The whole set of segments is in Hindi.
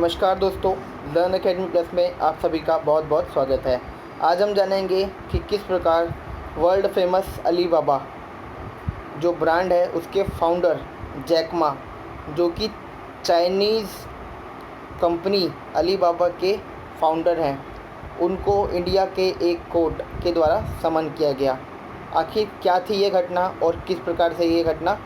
नमस्कार दोस्तों, लर्न अकेडमी प्लस में आप सभी का बहुत बहुत स्वागत है। आज हम जानेंगे कि किस प्रकार वर्ल्ड फेमस अलीबाबा जो ब्रांड है उसके फाउंडर जैक मा, जो कि चाइनीज़ कंपनी अलीबाबा के फाउंडर हैं, उनको इंडिया के एक कोर्ट के द्वारा समन किया गया। आखिर क्या थी ये घटना और किस प्रकार से ये घटना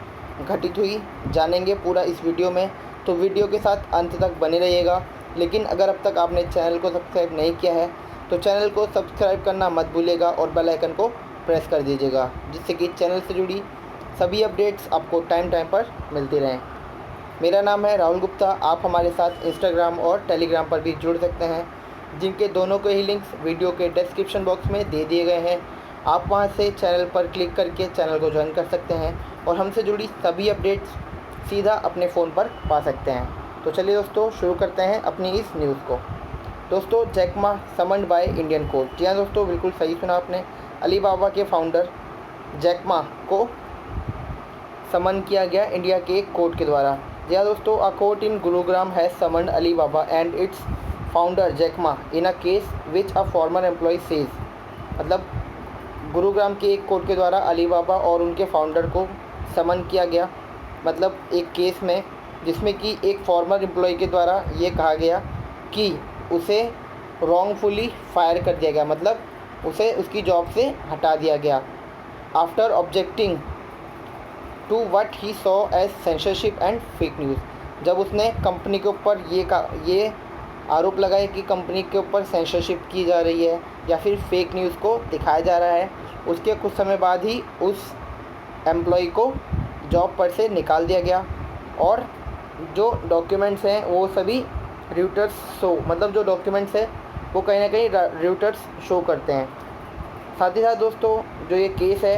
घटित हुई, जानेंगे पूरा इस वीडियो में। तो वीडियो के साथ अंत तक बने रहिएगा। लेकिन अगर अब तक आपने चैनल को सब्सक्राइब नहीं किया है तो चैनल को सब्सक्राइब करना मत भूलिएगा और बेल आइकन को प्रेस कर दीजिएगा, जिससे कि चैनल से जुड़ी सभी अपडेट्स आपको टाइम टाइम पर मिलती रहें। मेरा नाम है राहुल गुप्ता। आप हमारे साथ इंस्टाग्राम और टेलीग्राम पर भी जुड़ सकते हैं, जिनके दोनों के ही लिंक्स वीडियो के डिस्क्रिप्शन बॉक्स में दे दिए गए हैं। आप वहां से चैनल पर क्लिक करके चैनल को ज्वाइन कर सकते हैं और हमसे जुड़ी सभी अपडेट्स सीधा अपने फ़ोन पर पा सकते हैं। तो चलिए दोस्तों, शुरू करते हैं अपनी इस न्यूज़ को। दोस्तों, Jack Ma summoned by Indian court. जी हाँ दोस्तों, बिल्कुल सही सुना आपने। अलीबाबा के फाउंडर जैक मा को समन किया गया इंडिया के एक कोर्ट के द्वारा। जी हाँ दोस्तों, a court in Gurugram has summoned Alibaba and its founder Jack Ma in a case which a former employee says. मतलब गुरुग्राम के एक कोर्ट के द्वारा अलीबाबा और उनके फाउंडर को समन किया गया, मतलब एक केस में, जिसमें कि एक फॉर्मर एम्प्लॉय के द्वारा ये कहा गया कि उसे रॉन्गफुली फायर कर दिया गया, मतलब उसे उसकी जॉब से हटा दिया गया। After objecting to what he saw as censorship and fake news. जब उसने कंपनी के ऊपर ये आरोप लगाए कि कंपनी के ऊपर सेंसरशिप की जा रही है या फिर फेक न्यूज़ को दिखाया जा रहा है, उसके कुछ समय बाद ही उस एम्प्लॉय को जॉब पर से निकाल दिया गया। और जो डॉक्यूमेंट्स हैं वो सभी र्यूटर्स मतलब जो डॉक्यूमेंट्स हैं वो कहीं ना कहीं र्यूटर्स शो करते हैं। साथ ही साथ दोस्तों, जो ये केस है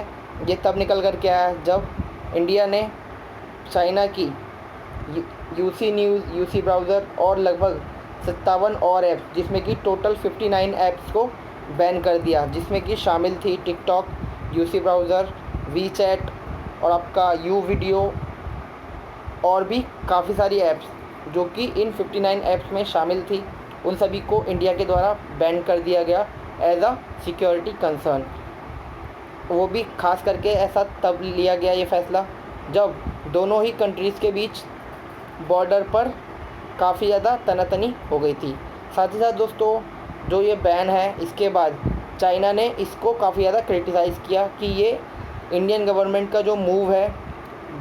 ये तब निकल कर के आया जब इंडिया ने चाइना की यूसी न्यूज़, यूसी ब्राउज़र और लगभग 57 और ऐप्स, जिसमें कि टोटल 59 ऐप्स को बैन कर दिया, जिसमें कि शामिल थी टिकटॉक, यूसी ब्राउज़र, वीचैट और आपका यू वीडियो और भी काफ़ी सारी ऐप्स जो कि इन 59 ऐप्स में शामिल थी। उन सभी को इंडिया के द्वारा बैन कर दिया गया एज अ सिक्योरिटी कंसर्न। वो भी खास करके ऐसा तब लिया गया ये फैसला जब दोनों ही कंट्रीज़ के बीच बॉर्डर पर काफ़ी ज़्यादा तनातनी हो गई थी। साथ ही साथ दोस्तों, जो ये बैन है इसके बाद चाइना ने इसको काफ़ी ज़्यादा क्रिटिसाइज़ किया कि ये इंडियन गवर्नमेंट का जो मूव है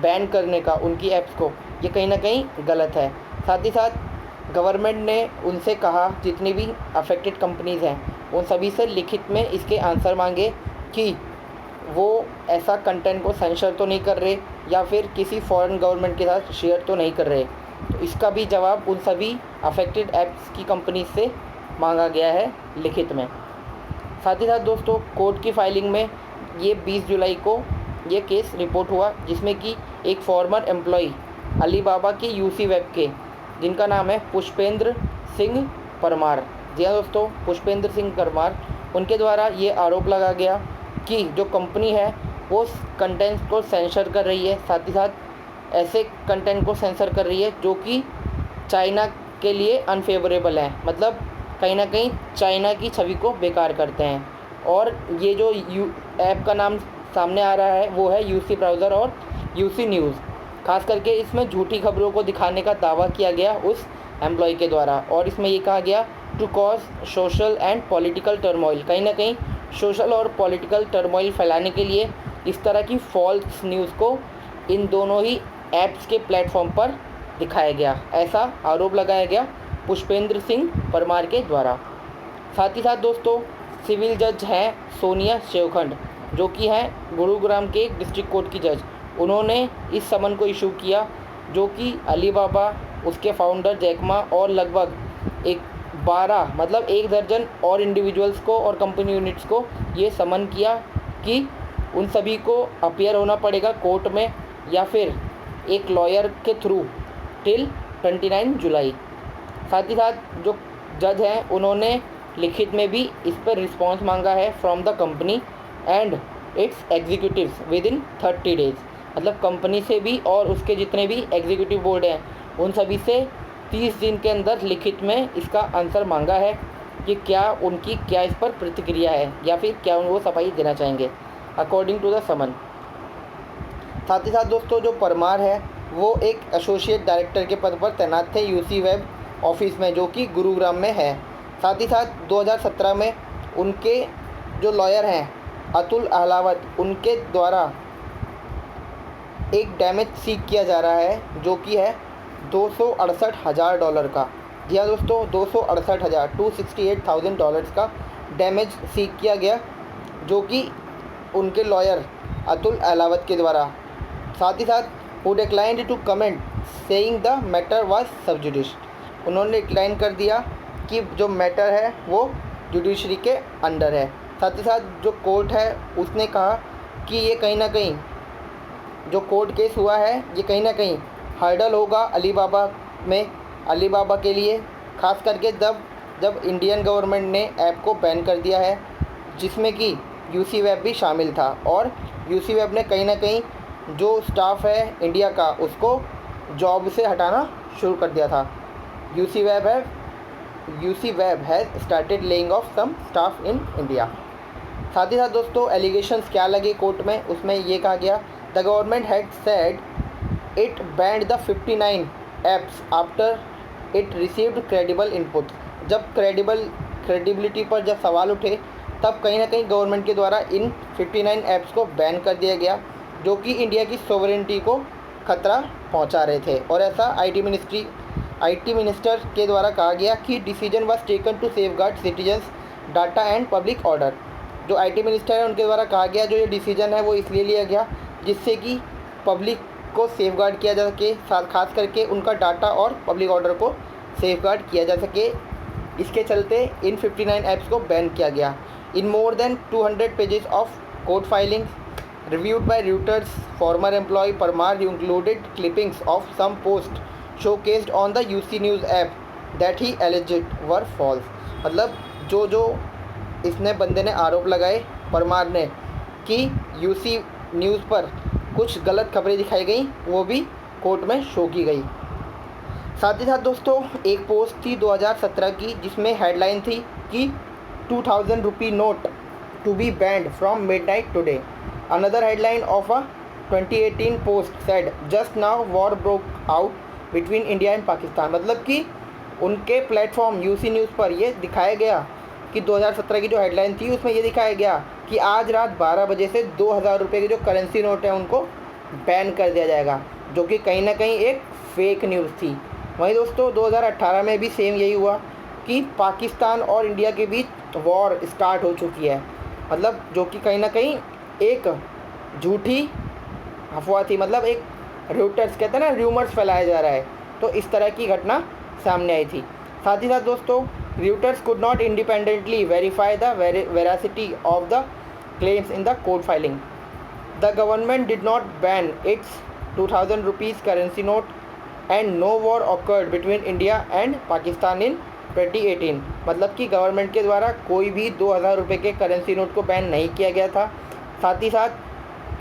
बैन करने का उनकी ऐप्स को, ये कहीं ना कहीं गलत है। साथ ही साथ गवर्नमेंट ने उनसे कहा, जितनी भी अफेक्टेड कंपनीज़ हैं उन सभी से लिखित में इसके आंसर मांगे कि वो ऐसा कंटेंट को सेंसर तो नहीं कर रहे या फिर किसी फॉरेन गवर्नमेंट के साथ शेयर तो नहीं कर रहे। तो इसका भी जवाब उन सभी अफेक्टेड ऐप्स की कंपनीज से मांगा गया है लिखित में। साथ ही साथ दोस्तों, कोर्ट की फाइलिंग में ये 20 जुलाई को ये केस रिपोर्ट हुआ, जिसमें कि एक फॉर्मर एम्प्लॉई अलीबाबा की यूसी वेब के, जिनका नाम है पुष्पेंद्र सिंह परमार। जी हाँ दोस्तों, पुष्पेंद्र सिंह परमार, उनके द्वारा ये आरोप लगा गया कि जो कंपनी है वो कंटेंट को सेंसर कर रही है, साथ ही साथ ऐसे कंटेंट को सेंसर कर रही है जो कि चाइना के लिए अनफेवरेबल है, मतलब कहीं ना कहीं चाइना की छवि को बेकार करते हैं। और ये जो ऐप का नाम सामने आ रहा है वो है यूसी ब्राउज़र और यूसी न्यूज़। खास करके इसमें झूठी खबरों को दिखाने का दावा किया गया उस एम्प्लॉय के द्वारा, और इसमें ये कहा गया to cause social and political turmoil. कहीं ना कहीं सोशल और पॉलिटिकल टर्मोइल फैलाने के लिए इस तरह की फॉल्स न्यूज़ को इन दोनों ही ऐप्स के प्लेटफॉर्म पर दिखाया गया, ऐसा आरोप लगाया गया पुष्पेंद्र सिंह परमार के द्वारा। साथ ही साथ दोस्तों, सिविल जज हैं सोनिया शेवखंड, जो कि हैं गुरुग्राम के एक डिस्ट्रिक्ट कोर्ट की जज। उन्होंने इस समन को इशू किया, जो कि अलीबाबा, उसके फाउंडर जैक मा और लगभग 12 मतलब 1 दर्जन और इंडिविजुअल्स को और कंपनी यूनिट्स को ये समन किया कि उन सभी को अपीयर होना पड़ेगा कोर्ट में या फिर एक लॉयर के थ्रू टिल 29 जुलाई। साथ ही साथ जो जज हैं उन्होंने लिखित में भी इस पर रिस्पॉन्स मांगा है from the company and it's executives with in 30 days. मतलब कंपनी से भी और उसके जितने भी एग्जीक्यूटिव बोर्ड हैं उन सभी से 30 दिन के अंदर लिखित में इसका आंसर मांगा है कि उनकी क्या इस पर प्रतिक्रिया है या फिर क्या वो सफाई देना चाहेंगे अकॉर्डिंग टू द समन। साथ ही साथ दोस्तों जो परमार है वो एक एसोसिएट डायरेक्टर के पद पर तैनात थे यूसी वेब ऑफिस में, जो कि गुरुग्राम में है। साथ ही साथ 2017 में उनके जो लॉयर हैं अतुल अहलावत, उनके द्वारा एक डैमेज सीक किया जा रहा है जो कि है $268,000 का। जी हाँ दोस्तों, $268,000 का डैमेज सीक किया गया, जो कि उनके लॉयर अतुल अहलावत के द्वारा। साथ ही साथ who declined to comment saying the matter was sub judice, उन्होंने डिक्लाइन कर दिया कि जो मैटर है वो जुडिशरी के अंडर है। साथ ही साथ जो कोर्ट है उसने कहा कि ये कहीं ना कहीं जो कोर्ट केस हुआ है ये कहीं ना कहीं हर्डल होगा अलीबाबा के लिए, खास करके जब इंडियन गवर्नमेंट ने ऐप को बैन कर दिया है जिसमें कि यूसी वेब भी शामिल था। और यूसी वेब ने कहीं ना कहीं जो स्टाफ है इंडिया का उसको जॉब से हटाना शुरू कर दिया था। UC Web has started laying off some staff in India. साथ ही साथ दोस्तों एलिगेशंस क्या लगे कोर्ट में, उसमें ये कहा गया the government had said it band the 59 apps after it received credible input. जब क्रेडिबिलिटी पर जब सवाल उठे तब कहीं ना कहीं गवर्नमेंट के द्वारा इन 59 ऐप्स को बैन कर दिया गया, जो कि इंडिया की सोवरेनिटी को खतरा पहुंचा रहे थे। और ऐसा आईटी मिनिस्टर के द्वारा कहा गया कि decision was taken to safeguard citizens data and public order. जो आईटी मिनिस्टर है उनके द्वारा कहा गया जो ये डिसीजन है वो इसलिए लिया गया जिससे कि पब्लिक को सेफगार्ड किया जा सके, खास करके उनका डाटा और पब्लिक ऑर्डर को सेफगार्ड किया जा सके। इसके चलते इन 59 ऐप्स को बैन किया गया। In more than 200 pages of court filings reviewed by Reuters former employee Parmar included clippings of some posts showcased on the UC News app that he alleged were false। मतलब जो इसने बंदे ने आरोप लगाए परमार ने कि यूसी न्यूज़ पर कुछ गलत खबरें दिखाई गई, वो भी कोर्ट में शो की गई। साथ ही साथ दोस्तों एक पोस्ट थी 2017 की जिसमें हेडलाइन थी कि 2000 rupee note to be banned from midnight today. Another headline of a 2018 post said just now war broke out between India and Pakistan. मतलब कि उनके प्लेटफॉर्म यूसी न्यूज़ पर ये दिखाया गया कि 2017 की जो हेडलाइन थी उसमें ये दिखाया गया कि आज रात 12 बजे से 2000 रुपये के जो करेंसी नोट है उनको बैन कर दिया जाएगा, जो कि कहीं ना कहीं एक फेक न्यूज़ थी। वहीं दोस्तों 2018 में भी सेम यही हुआ कि पाकिस्तान और इंडिया के बीच वॉर स्टार्ट हो चुकी है, मतलब जो कि कहीं ना कहीं एक झूठी अफवाह थी, मतलब एक Reuters कहते हैं ना र्यूमर्स फैलाया जा रहा है, तो इस तरह की घटना सामने आई थी। साथ ही साथ दोस्तों Reuters could not independently verify the veracity of the claims in the court filing. The government did not ban its 2000 rupees currency note and no war occurred between India and Pakistan in 2018। मतलब कि गवर्नमेंट के द्वारा कोई भी 2000 रुपये के करेंसी नोट को बैन नहीं किया गया था। साथ ही साथ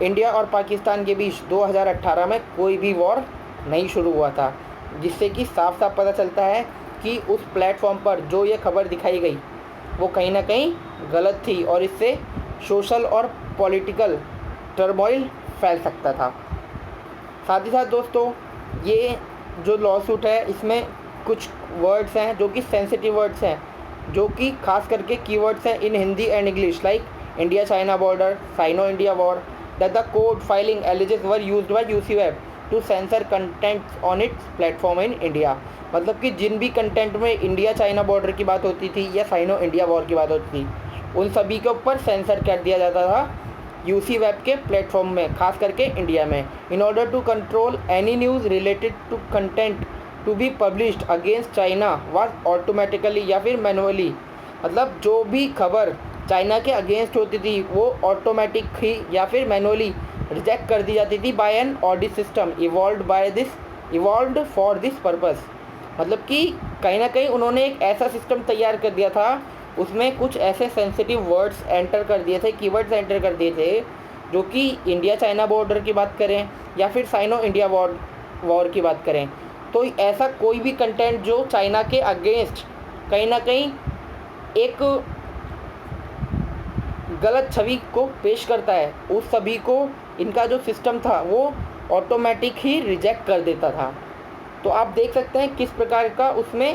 इंडिया और पाकिस्तान के बीच 2018 में कोई भी वॉर नहीं शुरू हुआ था, जिससे कि साफ साफ पता चलता है कि उस प्लेटफॉर्म पर जो ये खबर दिखाई गई वो कहीं ना कहीं गलत थी और इससे सोशल और पॉलिटिकल टर्मोइल फैल सकता था। साथ ही साथ दोस्तों ये जो लॉसूट है इसमें कुछ वर्ड्स हैं जो कि सेंसिटिव वर्ड्स हैं, जो कि खास करके कीवर्ड्स हैं in Hindi and English like India China border, Sino India war, that the court filing alleges were used by UC Web to censor contents on its platform in India. मतलब कि जिन भी कंटेंट में इंडिया चाइना बॉर्डर की बात होती थी या साइनो इंडिया वॉर की बात होती थी उन सभी के ऊपर सेंसर कर दिया जाता था यूसी वेब के प्लेटफॉर्म में, खास करके इंडिया में। In order to control any news related to content to be published against China was automatically या फिर मैनुअली, मतलब जो भी खबर चाइना के अगेंस्ट होती थी वो ऑटोमेटिक ही या फिर मैनुअली रिजेक्ट कर दी जाती थी by an audit system evolved for this purpose. मतलब कि कहीं ना कहीं उन्होंने एक ऐसा सिस्टम तैयार कर दिया था, उसमें कुछ ऐसे सेंसिटिव वर्ड्स एंटर कर दिए थे, कीवर्ड्स एंटर कर दिए थे, जो कि इंडिया चाइना बॉर्डर की बात करें या फिर साइनो इंडिया वॉर की बात करें, तो ऐसा कोई भी कंटेंट जो चाइना के अगेंस्ट कहीं ना कहीं एक गलत छवि को पेश करता है, उस सभी को इनका जो सिस्टम था वो ऑटोमेटिक ही रिजेक्ट कर देता था। तो आप देख सकते हैं किस प्रकार का उसमें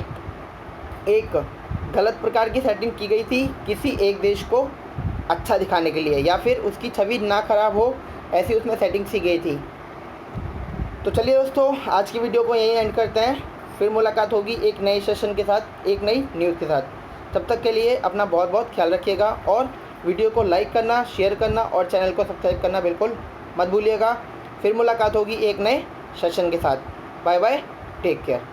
एक गलत प्रकार की सेटिंग की गई थी किसी एक देश को अच्छा दिखाने के लिए, या फिर उसकी छवि ना ख़राब हो, ऐसी उसमें सेटिंग की गई थी। तो चलिए दोस्तों, आज की वीडियो को यहीं एंड करते हैं। फिर मुलाकात होगी एक नए सेशन के साथ, एक नई न्यूज़ के साथ। तब तक के लिए अपना बहुत बहुत ख्याल रखिएगा और वीडियो को लाइक करना, शेयर करना और चैनल को सब्सक्राइब करना बिल्कुल मत भूलिएगा। फिर मुलाकात होगी एक नए सेशन के साथ। Bye bye, take care.